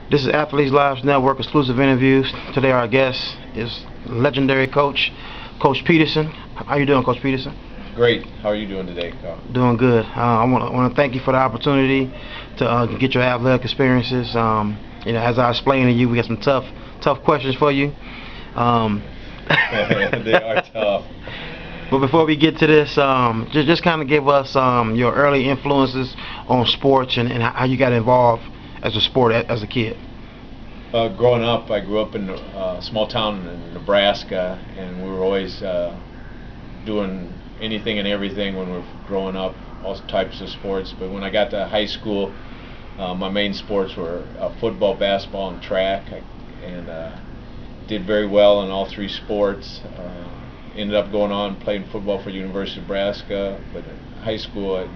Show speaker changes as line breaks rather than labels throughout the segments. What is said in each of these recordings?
This is Athletes Lives Network exclusive interviews. Today our guest is legendary Coach Peterson. How you doing, Coach Peterson?
Great. How are you doing today, Carl?
Doing good. I want to thank you for the opportunity to get your athletic experiences. As I explained to you, we got some tough questions for you.
They are tough.
But before we get to this, just kind of give us your early influences on sports and how you got involved as a sport as a kid.
Growing up, I grew up in a small town in Nebraska, and we were always doing anything and everything when we were growing up, all types of sports. But when I got to high school, my main sports were football, basketball, and track, and did very well in all three sports. Ended up going on playing football for University of Nebraska, but in high school,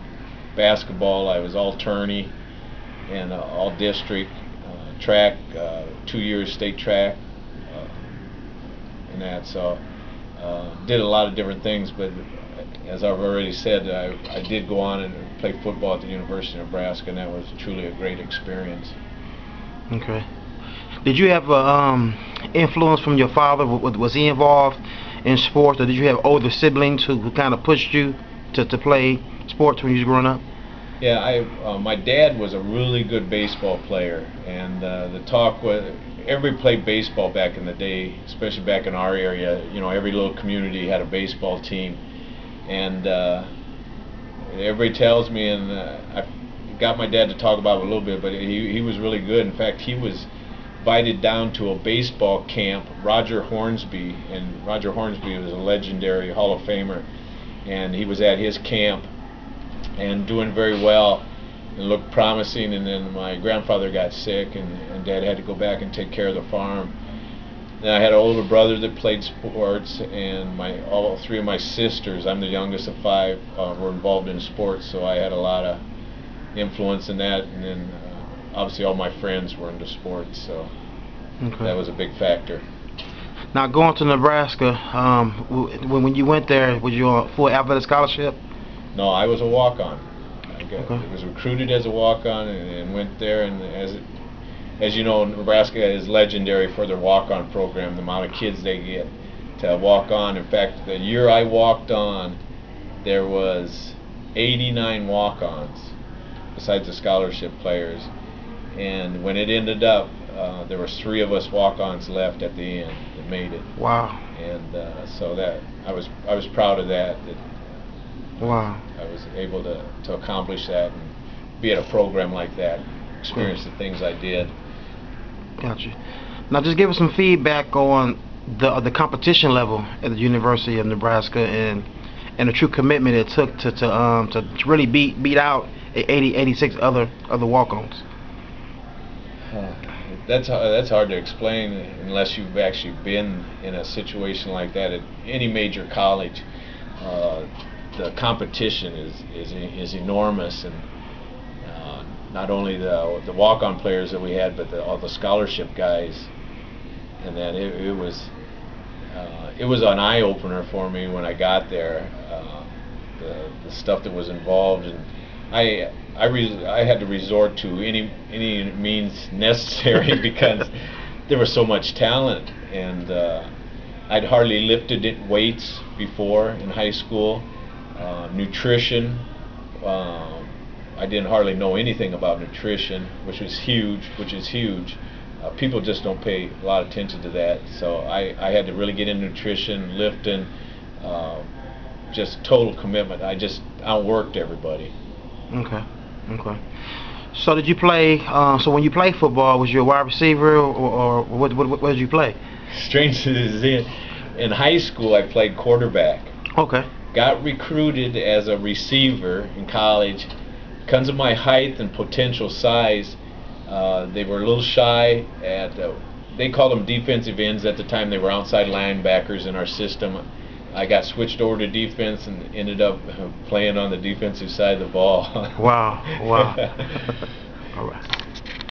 basketball, I was all tourney and all district. Track, 2 years state track, and that. So did a lot of different things, but as I've already said, I did go on and play football at the University of Nebraska, and that was truly a great experience.
Okay. Did you have influence from your father? Was he involved in sports, or did you have older siblings who kind of pushed you to play sports when you was growing up?
Yeah, my dad was a really good baseball player, and the talk was everybody played baseball back in the day, especially back in our area. You know, every little community had a baseball team, and everybody tells me, and I got my dad to talk about it a little bit, but he was really good. In fact, he was invited down to a baseball camp, Roger Hornsby, and Roger Hornsby was a legendary Hall of Famer, and he was at his camp and doing very well and looked promising, and then my grandfather got sick, and Dad had to go back and take care of the farm. Then I had an older brother that played sports, and all three of my sisters, I'm the youngest of five, were involved in sports, so I had a lot of influence in that, and then obviously all my friends were into sports, so that was a big factor.
Now, going to Nebraska, when you went there, was you on a full athletic scholarship?
No, I was a walk-on. I was recruited as a walk-on and went there, and as you know, Nebraska is legendary for their walk-on program, the amount of kids they get to walk on. In fact, the year I walked on, there was 89 walk-ons besides the scholarship players, and when it ended up, there was 3 of us walk-ons left at the end that made it.
Wow.
And so that I was proud of that.
Wow.
I was able to accomplish that and be at a program like that, experience the things I did.
Gotcha. Now, just give us some feedback on the competition level at the University of Nebraska and the true commitment it took to really beat out 86 other walk-ons.
That's hard to explain unless you've actually been in a situation like that at any major college. The competition is enormous, and not only the walk-on players that we had, but all the scholarship guys, and then it was an eye-opener for me when I got there. The stuff that was involved, and I had to resort to any means necessary because there was so much talent, and I'd hardly lifted weights before in high school. Nutrition, I didn't hardly know anything about nutrition, which is huge. People just don't pay a lot of attention to that, so I had to really get into nutrition, lifting, just total commitment. I just outworked everybody.
Okay. So did you play? So when you played football, was you a wide receiver, or what did you play?
Strange as it is, in high school I played quarterback.
Okay.
Got recruited as a receiver in college. Because of my height and potential size, they were a little shy they called them defensive ends at the time. They were outside linebackers in our system. I got switched over to defense and ended up playing on the defensive side of the ball.
Wow. All right.